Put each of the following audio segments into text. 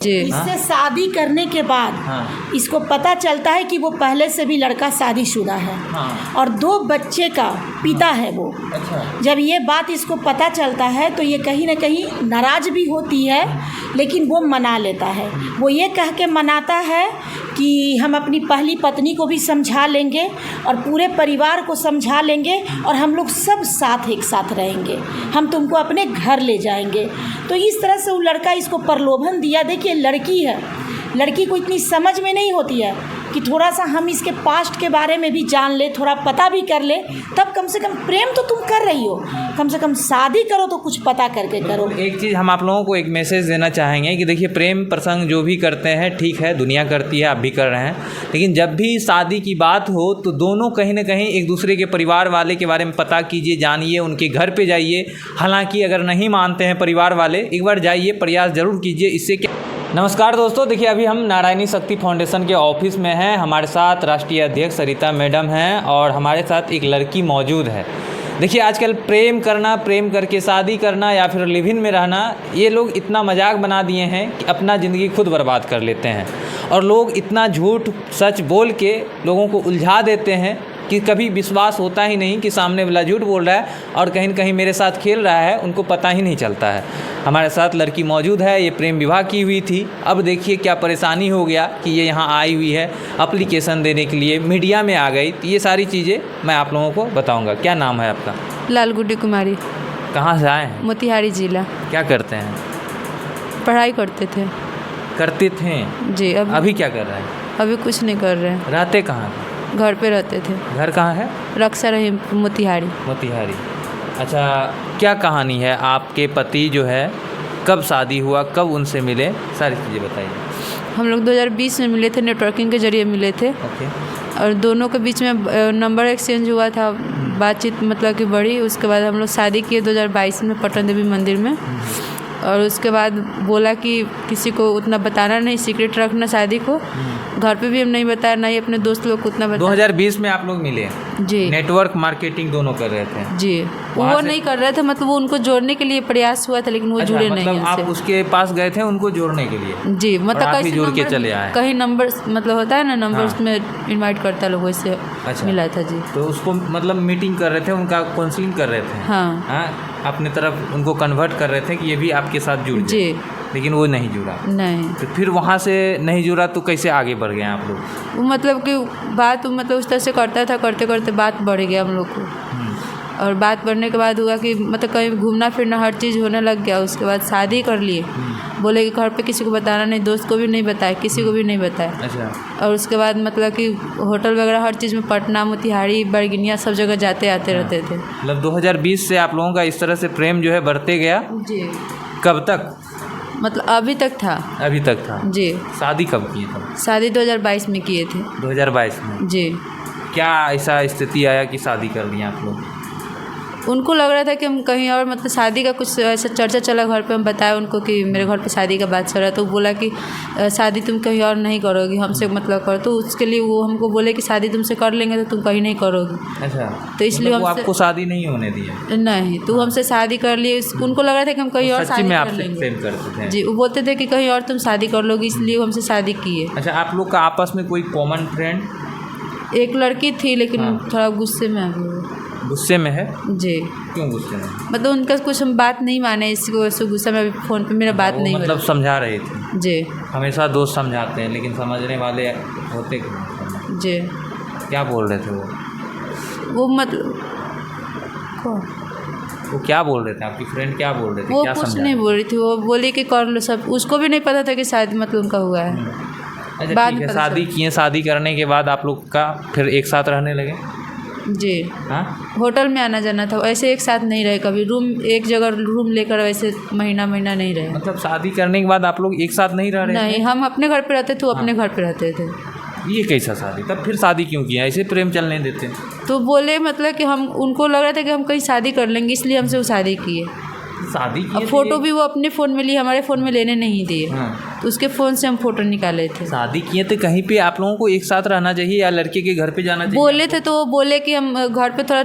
इससे शादी करने के बाद इसको पता चलता है कि वो पहले से भी लड़का शादीशुदा है और 2 बच्चे का पिता है वो। जब ये बात इसको पता चलता है तो ये कहीं ना कहीं नाराज भी होती है, लेकिन वो मना लेता है। वो ये कह के मनाता है कि हम अपनी पहली पत्नी को भी समझा लेंगे और पूरे परिवार को समझा लेंगे और हम लोग सब साथ एक साथ रहेंगे, हम तुमको अपने घर ले जाएंगे। तो इस तरह से वो लड़का इसको प्रलोभन दिया। देखिए लड़की है, लड़की को इतनी समझ में नहीं होती है कि थोड़ा सा हम इसके पास्ट के बारे में भी जान ले, थोड़ा पता भी कर ले, तब कम से कम प्रेम तो तुम कर रही हो, कम से कम शादी करो तो कुछ पता करके करो। एक चीज़ हम आप लोगों को एक मैसेज देना चाहेंगे कि देखिए प्रेम प्रसंग जो भी करते हैं ठीक है, दुनिया करती है, आप भी कर रहे हैं, लेकिन जब भी शादी की बात हो तो दोनों कहीं ना कहीं एक दूसरे के परिवार वाले के बारे में पता कीजिए, जानिए, उनके घर पर जाइए। हालाँकि अगर नहीं मानते हैं परिवार वाले, एक बार जाइए, प्रयास ज़रूर कीजिए। इससे क्या। नमस्कार दोस्तों, देखिए अभी हम नारायणी शक्ति फाउंडेशन के ऑफिस में हैं। हमारे साथ राष्ट्रीय अध्यक्ष सरिता मैडम हैं और हमारे साथ एक लड़की मौजूद है। देखिए आजकल प्रेम करना, प्रेम करके शादी करना या फिर लिव इन में रहना, ये लोग इतना मजाक बना दिए हैं कि अपना ज़िंदगी खुद बर्बाद कर लेते हैं और लोग इतना झूठ सच बोल के लोगों को उलझा देते हैं कि कभी विश्वास होता ही नहीं कि सामने वाला झूठ बोल रहा है और कहीं न कहीं मेरे साथ खेल रहा है, उनको पता ही नहीं चलता है। हमारे साथ लड़की मौजूद है, ये प्रेम विवाह की हुई थी। अब देखिए क्या परेशानी हो गया कि ये यहाँ आई हुई है एप्लीकेशन देने के लिए, मीडिया में आ गई। तो ये सारी चीज़ें मैं आप लोगों को बताऊँगा। क्या नाम है आपका? लालगुड्डी कुमारी। कहाँ से आए हैं? मोतिहारी जिला। क्या करते हैं? पढ़ाई करते थे जी। अभी क्या कर रहे हैं? अभी कुछ नहीं कर रहे हैं। रहते कहाँ? घर पे रहते थे। घर कहाँ है? रक्षा रही मोतिहारी। अच्छा, क्या कहानी है? आपके पति जो है कब शादी हुआ, कब उनसे मिले, सारी चीज़ें बताइए। हम लोग 2020 में मिले थे, नेटवर्किंग के जरिए मिले थे। और दोनों के बीच में नंबर एक्सचेंज हुआ था, बातचीत मतलब कि बढ़ी। उसके बाद हम लोग शादी किए 2022 में पटन देवी मंदिर में। और उसके बाद बोला कि किसी को उतना बताना नहीं, सीक्रेट रखना शादी को। घर पे भी हम नहीं बताया, ना ही अपने दोस्त लोग को उतना बताया। 2020 में आप लोग मिले जी। नेटवर्क मार्केटिंग दोनों कर रहे थे जी। वो नहीं कर रहे थे, मतलब वो उनको जोड़ने के लिए प्रयास हुआ था, लेकिन वो जुड़े नहीं। मतलब आप उसके पास गए थे उनको जोड़ने के लिए? जी, मतलब कैसे जुड़ के चले आए? कहीं नंबर मतलब होता है ना, नंबर उसमें इनवाइट करता है लोगों से। मिला था जी। तो उसको मतलब मीटिंग कर रहे थे, उनका काउंसलिंग कर रहे थे। हाँ, अपनी तरफ उनको कन्वर्ट कर रहे थे कि ये भी आपके साथ जुड़ जाए। जी। लेकिन वो नहीं जुड़ा। नहीं। तो फिर वहाँ से नहीं जुड़ा तो कैसे आगे बढ़ गए आप लोग? वो मतलब कि बात मतलब उस तरह से करता था, करते करते बात बढ़ गया हम लोग को। और बात बढ़ने के बाद हुआ कि मतलब कहीं घूमना फिरना हर चीज़ होने लग गया। उसके बाद शादी कर लिए। बोले कि घर पे किसी को बताना नहीं, दोस्त को भी नहीं बताया, किसी को भी नहीं बताया। अच्छा। और उसके बाद मतलब कि होटल वगैरह हर चीज़ में पटना, मोतिहारी, बरगिनिया सब जगह जाते आते रहते थे। मतलब 2020 से आप लोगों का इस तरह से प्रेम जो है बढ़ते गया। जी। कब तक? मतलब अभी तक था। अभी तक था जी। शादी कब किए थे? शादी 2022 में किए थे। 2022 में? जी। क्या ऐसा स्थिति आया कि शादी कर लिया आप लोग? उनको लग रहा था कि हम कहीं और मतलब शादी का कुछ ऐसा चर्चा चला घर पे। हम बताया उनको कि मेरे घर पे शादी का बात चल रहा है। तो वो बोला कि शादी तुम कहीं और नहीं करोगी, हमसे मतलब करो। तो उसके लिए वो हमको बोले कि शादी तुमसे कर लेंगे तो तुम कहीं नहीं करोगी। अच्छा। तो इसलिए मतलब आपको शादी नहीं होने दिया? नहीं, तो हमसे शादी कर लिए। उनको लग रहा था कि हम कहीं और शादी कर लेंगे। करते थे? जी, वो बोलते थे कि कहीं और तुम शादी कर लोगी, इसलिए वो हमसे शादी किए। अच्छा, आप लोग का आपस में कोई कॉमन फ्रेंड? एक लड़की थी, लेकिन थोड़ा गुस्से में आ गई। गुस्से में है? जी। क्यों गुस्से में? मतलब उनका कुछ हम बात नहीं माने, इसको गुस्सा में फ़ोन पे मेरा बात नहीं मतलब समझा रहे थे? जी। हमेशा दोस्त समझाते हैं, लेकिन समझने वाले होते क्यों? जी। क्या बोल रहे थे वो मतलब कौन? वो क्या बोल रहे थे? आपकी फ्रेंड क्या बोल रहे थे? वो क्या कुछ नहीं बोल रही थी। वो बोली कि कर लो सब। उसको भी नहीं पता था कि शादी मतलब उनका हुआ है। अच्छा, ठीक है। शादी किए, शादी करने के बाद आप लोग का फिर एक साथ रहने लगे? जी। हाँ। होटल में आना जाना था, ऐसे एक साथ नहीं रहे कभी। रूम एक जगह रूम लेकर वैसे महीना नहीं रहे। मतलब शादी करने के बाद आप लोग एक साथ नहीं रह रहे? नहीं, हम अपने घर पे रहते थे, वो अपने घर पे रहते थे। ये कैसा शादी? तब फिर शादी क्यों किया? ऐसे प्रेम चलने देते? तो बोले मतलब कि हम, उनको लग रहा था कि हम कहीं शादी कर लेंगे, इसलिए हमसे वो शादी किए। शादी अब फोटो भी वो अपने फ़ोन में लिए, हमारे फ़ोन में लेने नहीं दिए। तो उसके फ़ोन से हम फ़ोटो निकाले थे। शादी किए तो कहीं पे आप लोगों को एक साथ रहना चाहिए या लड़के के घर पे जाना चाहिए? बोले थे तो वो बोले कि हम घर पे थोड़ा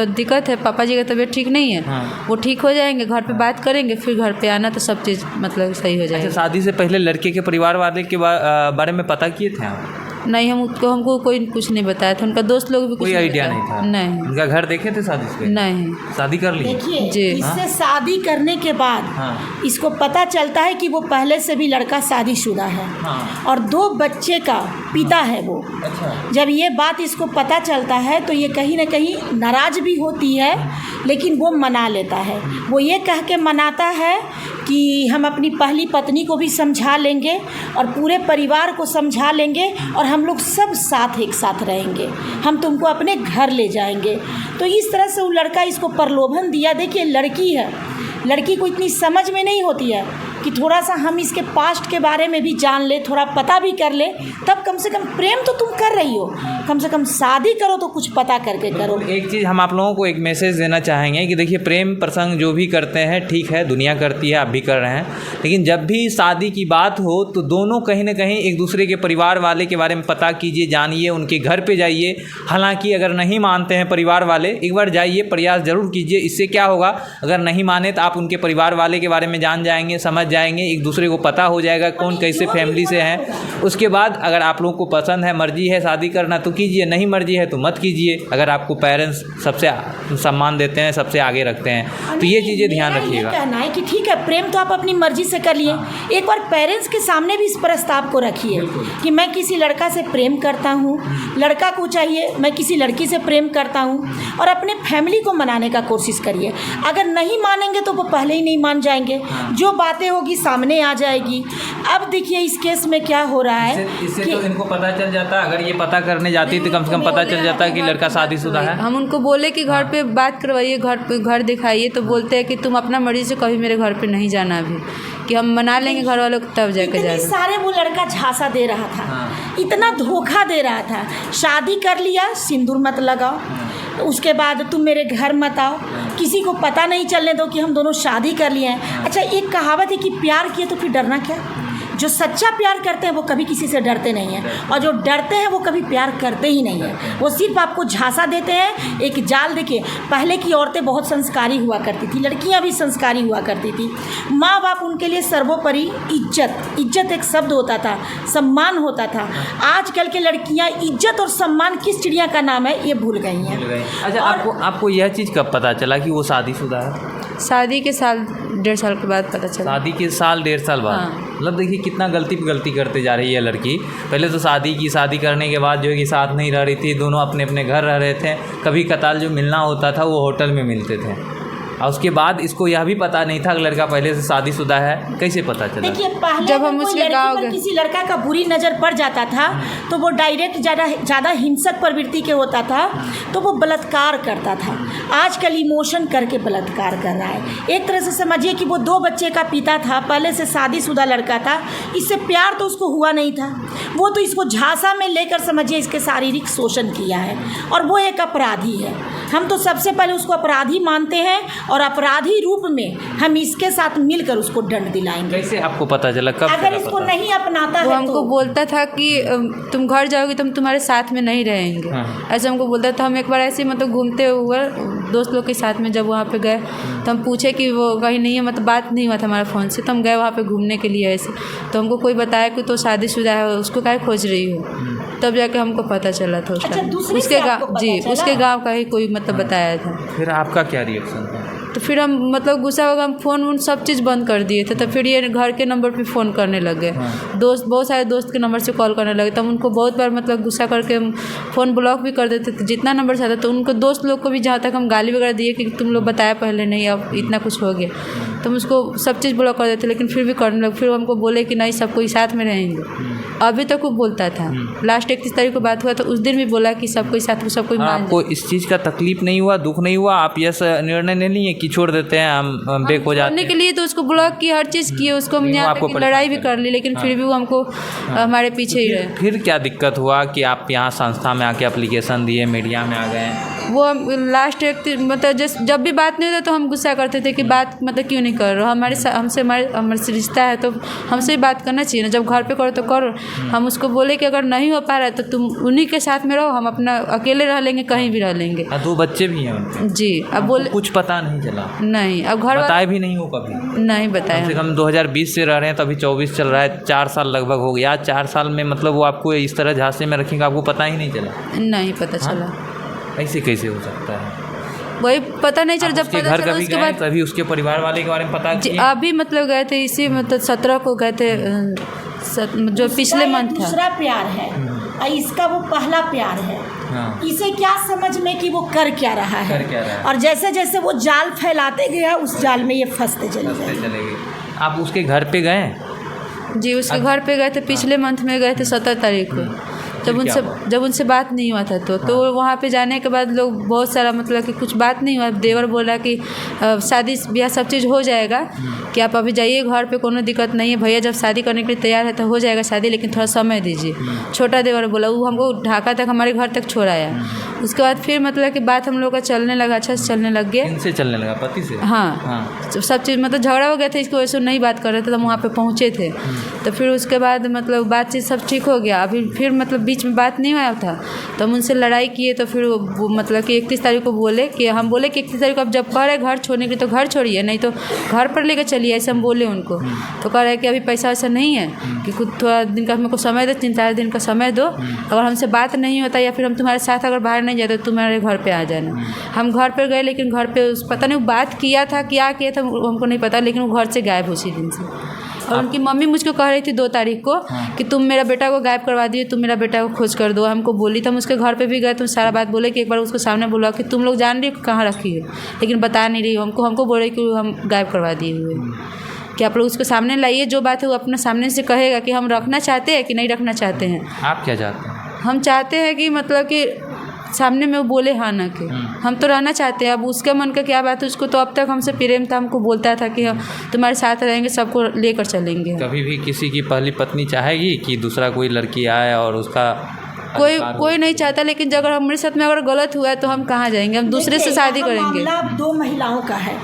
दिक्कत है, पापा जी का तबीयत ठीक नहीं है। हाँ। वो ठीक हो जाएंगे, घर पे बात करेंगे, फिर घर पे आना तो सब चीज़ मतलब सही हो जाएगा। अच्छा, शादी से पहले लड़के के परिवार वाले के बारे में पता किए थे आप? नहीं, हमको कोई कुछ नहीं बताया था, उनका दोस्त लोग भी कुछ कोई आइडिया नहीं था? नहीं। उनका घर देखे थे शादी से? नहीं। शादी कर ली? देखिए, जी। इससे शादी करने के बाद हाँ। इसको पता चलता है कि वो पहले से भी लड़का शादीशुदा है हाँ। और 2 बच्चे का पिता है वो। अच्छा। जब ये बात इसको पता चलता है तो ये कहीं ना कहीं नाराज़ भी होती है, लेकिन वो मना लेता है। वो ये कह के मनाता है कि हम अपनी पहली पत्नी को भी समझा लेंगे और पूरे परिवार को समझा लेंगे और हम लोग सब साथ एक साथ रहेंगे, हम तुमको अपने घर ले जाएंगे। तो इस तरह से वो लड़का इसको प्रलोभन दिया। देखिए, लड़की है, लड़की को इतनी समझ में नहीं होती है कि थोड़ा सा हम इसके पास्ट के बारे में भी जान ले, थोड़ा पता भी कर ले, तब कम से कम प्रेम तो तुम कर रही हो, कम से कम शादी करो तो कुछ पता करके करो। एक चीज़ हम आप लोगों को एक मैसेज देना चाहेंगे कि देखिए, प्रेम प्रसंग जो भी करते हैं ठीक है, दुनिया करती है, आप भी कर रहे हैं, लेकिन जब भी शादी की बात हो तो दोनों कहीं ना कहीं एक दूसरे के परिवार वाले के बारे में पता कीजिए, जानिए, उनके घर पे जाइए। हालांकि अगर नहीं मानते हैं परिवार वाले, एक बार जाइए, प्रयास ज़रूर कीजिए। इससे क्या होगा, अगर नहीं माने तो आप उनके परिवार वाले के बारे में जान जाएंगे, समझ जाएंगे, एक दूसरे को पता हो जाएगा कौन कैसे फैमिली से है। उसके बाद अगर आप लोगों को पसंद है, मर्जी है शादी करना तो कीजिए, नहीं मर्जी है तो मत कीजिए। अगर आपको पेरेंट्स सबसे सम्मान देते हैं, सबसे आगे रखते हैं, तो ये चीज़ें ध्यान रखिएगा। कहना है कि ठीक है, प्रेम तो आप अपनी मर्जी से कर लिए, एक बार पेरेंट्स के सामने भी इस प्रस्ताव को रखिए कि मैं किसी लड़का से प्रेम करता हूँ, लड़का को चाहिए मैं किसी लड़की से प्रेम करता हूँ, और अपने फैमिली को मनाने का कोशिश करिए। अगर नहीं मानेंगे तो वो पहले ही नहीं मान जाएंगे, जो बातें होगी सामने आ जाएगी। अब देखिए इस केस में क्या हो रहा है, इससे तो इनको पता चल जाता, अगर ये पता करने जाती तो कम से कम पता चल जाता कि लड़का शादीशुदा है। हम उनको बोले कि घर पे बात करवाइए, घर दिखाइए, तो बोलते हैं कि तुम अपना मर्जी से कभी मेरे घर पे नहीं जाना अभी, कि हम मना लेंगे घर वालों को तब जाके जाना। सारे वो लड़का झांसा दे रहा था, इतना धोखा दे रहा था। शादी कर लिया, सिंदूर मत लगाओ, उसके बाद तुम मेरे घर मत आओ, किसी को पता नहीं चलने दो कि हम दोनों शादी कर लिए हैं। अच्छा, एक कहावत है कि प्यार किए तो फिर डरना क्या। जो सच्चा प्यार करते हैं वो कभी किसी से डरते नहीं हैं, और जो डरते हैं वो कभी प्यार करते ही नहीं हैं। वो सिर्फ आपको झांसा देते हैं, एक जाल। देखिए, पहले की औरतें बहुत संस्कारी हुआ करती थी, लड़कियां भी संस्कारी हुआ करती थी। माँ बाप उनके लिए सर्वोपरि इज्जत एक शब्द होता था, सम्मान होता था। आजकल के लड़कियां इज्जत और सम्मान किस चिड़िया का नाम है ये भूल गई हैं। अच्छा, आपको यह चीज़ कब पता चला कि वो शादीशुदा है? शादी के साल 1.5 साल के बाद पता चला। शादी के साल 1.5 साल बाद? हाँ। मतलब देखिए कितना गलती पे गलती करते जा रही है लड़की। पहले तो शादी करने के बाद जो है कि साथ नहीं रह रही थी, दोनों अपने अपने घर रह रहे थे। कभी कताल जो मिलना होता था वो होटल में मिलते थे, और उसके बाद इसको यह भी पता नहीं था कि लड़का पहले से शादीशुदा है। कैसे पता चला? देखिए, पहले जब हम उसके गाँव गए, किसी लड़का का बुरी नज़र पड़ जाता था तो वो डायरेक्ट ज़्यादा हिंसक प्रवृत्ति के होता था, तो वो बलात्कार करता था। आजकल इमोशन करके बलात्कार कर रहा है। एक तरह से समझिए कि वो 2 बच्चे का पिता था, पहले से शादीशुदा लड़का था, इससे प्यार तो उसको हुआ नहीं था, वो तो इसको झांसा में लेकर समझिए इसके शारीरिक शोषण किया है, और वो एक अपराधी है। हम तो सबसे पहले उसको अपराधी मानते हैं और अपराधी रूप में हम इसके साथ मिलकर उसको दंड दिलाएंगे। कैसे आपको पता चला? कब अगर इसको नहीं अपनाता वो है हमको तो बोलता था कि तुम घर जाओगे तो हम तुम्हारे साथ में नहीं रहेंगे। ऐसे हमको बोलता था। हम एक बार ऐसे मतलब घूमते हुए दोस्त लोग के साथ में जब वहाँ पे गए तो हम पूछे कि वो कहीं नहीं है, मतलब बात नहीं हुआ था हमारा फ़ोन से, तो हम गए वहाँ पे घूमने के लिए ऐसे, तो हमको कोई बताया कि तो शादीशुदा है, उसको काहे खोज रही हो, तब जाके हमको पता चला था। उसके गाँव, जी, उसके गाँव का ही कोई मतलब बताया था। फिर आपका क्या रिएक्शन था? तो फिर हम मतलब गुस्सा हो गया, हम फ़ोन सब चीज़ बंद कर दिए थे। तो फिर ये घर के नंबर पे फ़ोन करने लगे, दोस्त बहुत सारे दोस्त के नंबर से कॉल करने लगे। तब उनको बहुत बार मतलब गुस्सा करके हम फ़ोन ब्लॉक भी कर देते थे, जितना नंबर से आता। तो उनको दोस्त लोग को भी जहाँ तक हम गाली वगैरह दिए कि तुम लोग बताया पहले नहीं, अब इतना कुछ हो गया, तो हम उसको सब चीज़ ब्लॉक कर देते, लेकिन फिर भी करने लगे। फिर हमको बोले कि नहीं, सब कोई साथ में रहेंगे। अभी तक वो बोलता था। लास्ट 31 तारीख को बात हुआ तो उस दिन भी बोला कि सब कोई साथ में, सब कोई मान। आपको इस चीज़ का तकलीफ नहीं हुआ, दुख नहीं हुआ? आप यह निर्णय नहीं लिए कि छोड़ देते हैं, हम बेक हो जाते हैं? के लिए तो उसको ब्लॉक किया, हर चीज़ किए, उसको हमने यहाँ तक लड़ाई भी कर ली, लेकिन फिर भी वो हमको हमारे पीछे ही रहे। फिर क्या दिक्कत हुआ कि आप यहाँ संस्था में आके एप्लीकेशन दिए, मीडिया में आ गए? वो लास्ट मतलब जब भी बात नहीं होता तो हम गुस्सा करते थे कि बात मतलब क्यों नहीं कर रहे हो, हमारे रिश्ता है तो हमसे बात करना चाहिए ना, जब घर पे करो तो करो। हम उसको बोले कि अगर नहीं हो पा रहा है तो तुम उन्हीं के साथ में रहो, हम अपना अकेले रह लेंगे, कहीं भी रह लेंगे। 2 बच्चे भी हैं उनके? जी। अब बोले कुछ पता नहीं चला? नहीं, अब घर बताए भी नहीं हो कभी? नहीं बताया। कम से कम 2020 से रह रहे हैं तो अभी 24 चल रहा है, 4 साल लगभग हो गया। 4 साल में मतलब वो आपको इस तरह झांसे में रखेंगे, आपको पता ही नहीं चला? नहीं पता चला। ऐसे कैसे हो सकता है? वही पता नहीं चला। जब पता घर चला कभी उसके गए बाद तभी उसके परिवार वाले के बारे में पता किए? अभी मतलब गए थे इसी मतलब 17 को गए थे, जो पिछले मंथ था। दूसरा प्यार है और इसका वो पहला प्यार है। हाँ। इसे क्या समझ में कि वो कर क्या रहा है, कर क्या रहा है। और जैसे जैसे वो जाल फैलाते गया उस जाल में ये फंसते चले गए। आप उसके घर पे गए? जी, उसके घर पे गए थे, पिछले मंथ में गए थे 17 तारीख को। जब उनसे बात नहीं हुआ था तो वहाँ पे जाने के बाद लोग बहुत सारा मतलब कि कुछ बात नहीं हुआ। देवर बोला कि शादी ब्याह सब चीज़ हो जाएगा, कि आप अभी जाइए घर पे, कोनो दिक्कत नहीं है, भैया जब शादी करने के लिए तैयार है तो हो जाएगा शादी, लेकिन थोड़ा समय दीजिए। छोटा देवर बोला, वो हमको ढाका तक, हमारे घर तक छोड़ आया। उसके बाद फिर मतलब कि बात हम लोग का चलने लगा, अच्छा से चलने लग गया। इनसे चलने लगा? पति से? हाँ। तो सब चीज़ मतलब झगड़ा हो गया था, इसकी वजह से नहीं बात कर रहे थे, तो हम वहाँ पे पहुँचे थे। तो फिर उसके बाद मतलब बातचीत सब ठीक हो गया। अभी फिर मतलब बीच में बात नहीं हुआ था तो हम उनसे लड़ाई किए। तो फिर वो मतलब कि 31 तारीख को बोले कि हम बोले कि 31 तारीख को अब जब कह रहे घर छोड़ने के लिए तो घर छोड़िए, नहीं तो घर पर लेकर चलिए, ऐसे हम बोले उनको। तो कह रहे कि अभी पैसा वैसा नहीं है, कि खुद थोड़ा दिन का हमको समय दो, 3-4 दिन का समय दो, अगर हमसे बात नहीं होता या फिर हम तुम्हारे साथ अगर बाहर नहीं जाते तो तुम्हारे घर पे आ जाना। हम घर पर गए, लेकिन घर पे पता नहीं बात किया था, क्या किया था हमको नहीं पता, लेकिन वो घर से गायब उसी दिन से। और उनकी मम्मी मुझको कह रही थी 2 तारीख को कि तुम मेरा बेटा को गायब करवा दिए, तुम मेरा बेटा को खोज कर दो। हमको बोली, तो हम उसके घर पे भी गए, तो सारा बात बोले कि एक बार उसको सामने बोला कि तुम लोग जान रही हो कहाँ रखी है, लेकिन बता नहीं रही हो हमको बोल रही कि हम गायब करवा दिए हुए, कि आप लोग उसको सामने लाइए, जो बात है वो अपने सामने से कहेगा कि हम रखना चाहते हैं कि नहीं रखना चाहते हैं। आप क्या चाहते हैं? हम चाहते हैं कि मतलब कि सामने में वो बोले हाँ ना के, हम तो रहना चाहते हैं। अब उसके मन का क्या बात है, उसको तो अब तक हमसे प्रेम था, हमको बोलता था कि हम तुम्हारे साथ रहेंगे, सबको लेकर चलेंगे। कभी भी किसी की पहली पत्नी चाहेगी कि दूसरा कोई लड़की आए और उसका कोई नहीं चाहता, लेकिन अगर हमारे साथ में अगर गलत हुआ है तो हम कहाँ जाएंगे, हम दूसरे से शादी करेंगे। मामला 2 महिलाओं का है।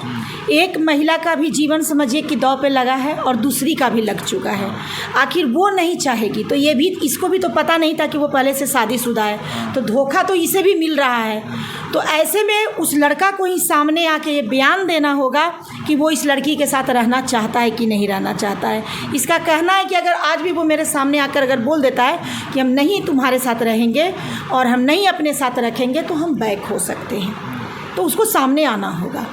एक महिला का भी जीवन समझिए कि दांव पे लगा है और दूसरी का भी लग चुका है। आखिर वो नहीं चाहेगी तो ये भी, इसको भी तो पता नहीं था कि वो पहले से शादीशुदा है, तो धोखा तो इसे भी मिल रहा है। तो ऐसे में उस लड़का को ही सामने आके ये बयान देना होगा कि वो इस लड़की के साथ रहना चाहता है कि नहीं रहना चाहता है। इसका कहना है कि अगर आज भी वो मेरे सामने आकर अगर बोल देता है कि हम नहीं तुम्हारे साथ रहेंगे और हम नहीं अपने साथ रखेंगे तो हम बैक हो सकते हैं, तो उसको सामने आना होगा।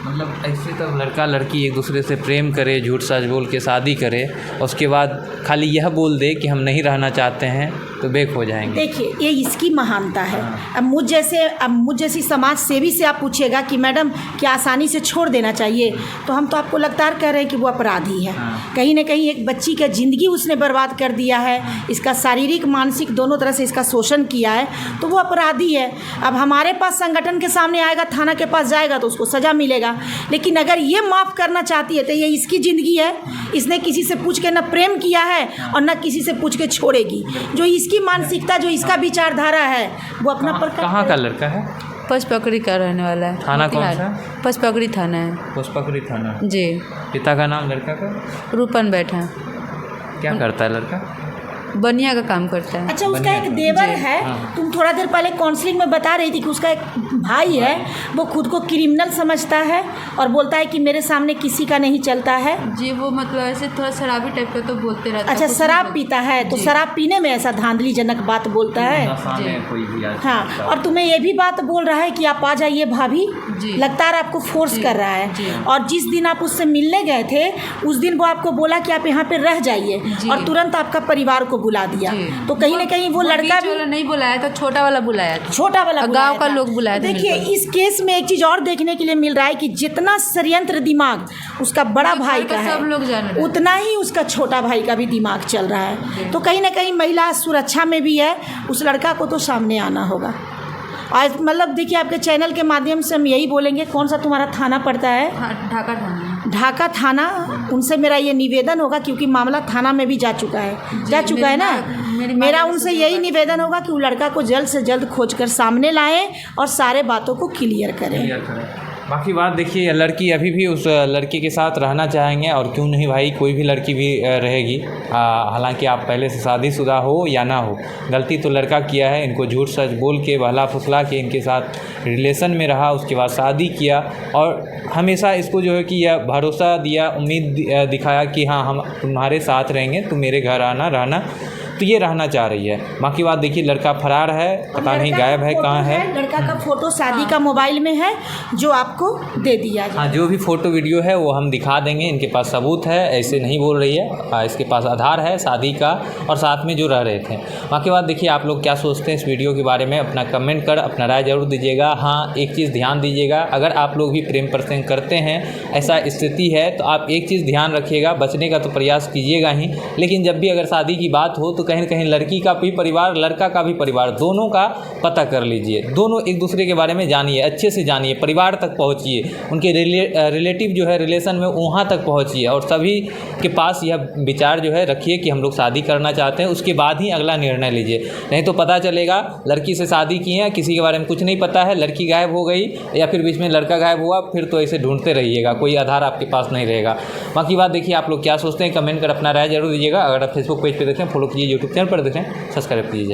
मतलब ऐसे तब लड़का लड़की एक दूसरे से प्रेम करे, झूठ सच बोल के शादी करे, और उसके बाद खाली यह बोल दे कि हम नहीं रहना चाहते हैं तो बेक हो जाएंगे। देखिए, ये इसकी महानता है। अब मुझ जैसी समाज सेवी से आप पूछिएगा कि मैडम क्या आसानी से छोड़ देना चाहिए, तो हम तो आपको लगातार कह रहे हैं कि वो अपराधी है। कहीं ना कहीं एक बच्ची का ज़िंदगी उसने बर्बाद कर दिया है, इसका शारीरिक मानसिक दोनों तरह से इसका शोषण किया है, तो वो अपराधी है। अब हमारे पास संगठन के सामने आएगा, थाना के पास जाएगा तो उसको सज़ा मिलेगा, लेकिन अगर ये माफ़ करना चाहती है तो ये इसकी ज़िंदगी है। इसने किसी से पूछ के न प्रेम किया है और न किसी से पूछ के छोड़ेगी। जो इसकी मानसिकता, जो इसका विचारधारा है, वो अपना प्रकट। कहाँ का लड़का है? पचपकड़ी का रहने वाला है। थाना कौन सा? पचपकड़ी थाना है। पचपकड़ी थाना जी। पिता का नाम? लड़का का? रूपन बैठा। क्या करता है लड़का? बनिया का काम करता है। अच्छा, उसका एक देवर है। तुम थोड़ा देर पहले काउंसलिंग में बता रही थी कि उसका एक भाई है, वो खुद को क्रिमिनल समझता है और बोलता है कि मेरे सामने किसी का नहीं चलता है। जी, वो मतलब ऐसे थोड़ा शराबी टाइप का तो बोलते रहता है। अच्छा, शराब पीता है, तो शराब पीने में ऐसा धांधलीजनक बात बोलता है। हाँ, और तुम्हें ये भी बात बोल रहा है कि आप आ जाइए भाभी, लगातार आपको फोर्स कर रहा है। और जिस दिन आप उससे मिलने गए थे उस दिन वो आपको बोला कि आप यहाँ पे रह जाइए, और तुरंत आपका परिवार को बुला दिया। तो कहीं ना कहीं वो लड़का भी नहीं बुलाया था, छोटा वाला बुलाया था, छोटा वाला गांव का लोग बुलाया था। देखिए, इस केस में एक चीज़ और देखने के लिए मिल रहा है कि जितना षड्यंत्र दिमाग उसका बड़ा भाई का है, सब लोग जान रहे हैं, उतना ही उसका छोटा भाई का भी दिमाग चल रहा है। तो कहीं ना कहीं महिला सुरक्षा में भी है, उस लड़का को तो सामने आना होगा। आज मतलब देखिए, आपके चैनल के माध्यम से हम यही बोलेंगे, कौन सा तुम्हारा थाना पड़ता है? ढाका थाना। ढाका थाना, उनसे मेरा ये निवेदन होगा, क्योंकि मामला थाना में भी जा चुका है, जा चुका है ना। मेरा उनसे यही निवेदन होगा कि वो लड़का को जल्द से जल्द खोज कर सामने लाएं और सारे बातों को क्लियर करें। बाकी बात देखिए, लड़की अभी भी उस लड़के के साथ रहना चाहेंगे और क्यों नहीं भाई, कोई भी लड़की भी रहेगी। हालांकि आप पहले से शादीशुदा हो या ना हो, गलती तो लड़का किया है। इनको झूठ सच बोल के बहला फुसला के इनके साथ रिलेशन में रहा, उसके बाद शादी किया और हमेशा इसको जो है कि यह भरोसा दिया, उम्मीद दिखाया कि हाँ हम तुम्हारे साथ रहेंगे, तुम मेरे घर आना रहना, तो ये रहना चाह रही है। बाकी बात देखिए, लड़का फरार है, पता नहीं गायब है, कहाँ है। लड़का का फोटो शादी का मोबाइल में है जो आपको दे दिया जाए। हाँ, जो भी फ़ोटो वीडियो है वो हम दिखा देंगे। इनके पास सबूत है, ऐसे नहीं बोल रही है। इसके पास आधार है शादी का और साथ में जो रह रहे थे। बाकी बात देखिए, आप लोग क्या सोचते हैं इस वीडियो के बारे में, अपना कमेंट कर अपना राय ज़रूर दीजिएगा। हाँ, एक चीज़ ध्यान दीजिएगा, अगर आप लोग भी प्रेम प्रसंग करते हैं, ऐसा स्थिति है, तो आप एक चीज़ ध्यान रखिएगा, बचने का तो प्रयास कीजिएगा ही, लेकिन जब भी अगर शादी की बात हो तो कहीं न कहीं लड़की का भी परिवार, लड़का का भी परिवार, दोनों का पता कर लीजिए। दोनों एक दूसरे के बारे में जानिए, अच्छे से जानिए, परिवार तक पहुंचिए, उनके रिलेटिव जो है रिलेशन में वहाँ तक पहुंचिए और सभी के पास यह विचार जो है रखिए कि हम लोग शादी करना चाहते हैं, उसके बाद ही अगला निर्णय लीजिए। नहीं तो पता चलेगा लड़की से शादी की है, किसी के बारे में कुछ नहीं पता है, लड़की गायब हो गई या फिर बीच में लड़का गायब हुआ, फिर तो ऐसे ढूंढते रहिएगा, कोई आधार आपके पास नहीं रहेगा। बाकी बात देखिए, आप लोग क्या सोचते हैं, कमेंट कर अपना राय जरूर दीजिएगा। अगर आप फेसबुक पेज पर देखें, फॉलो कीजिए, यूट्यूब चैनल पर देखें, सब्सक्राइब कीजिए।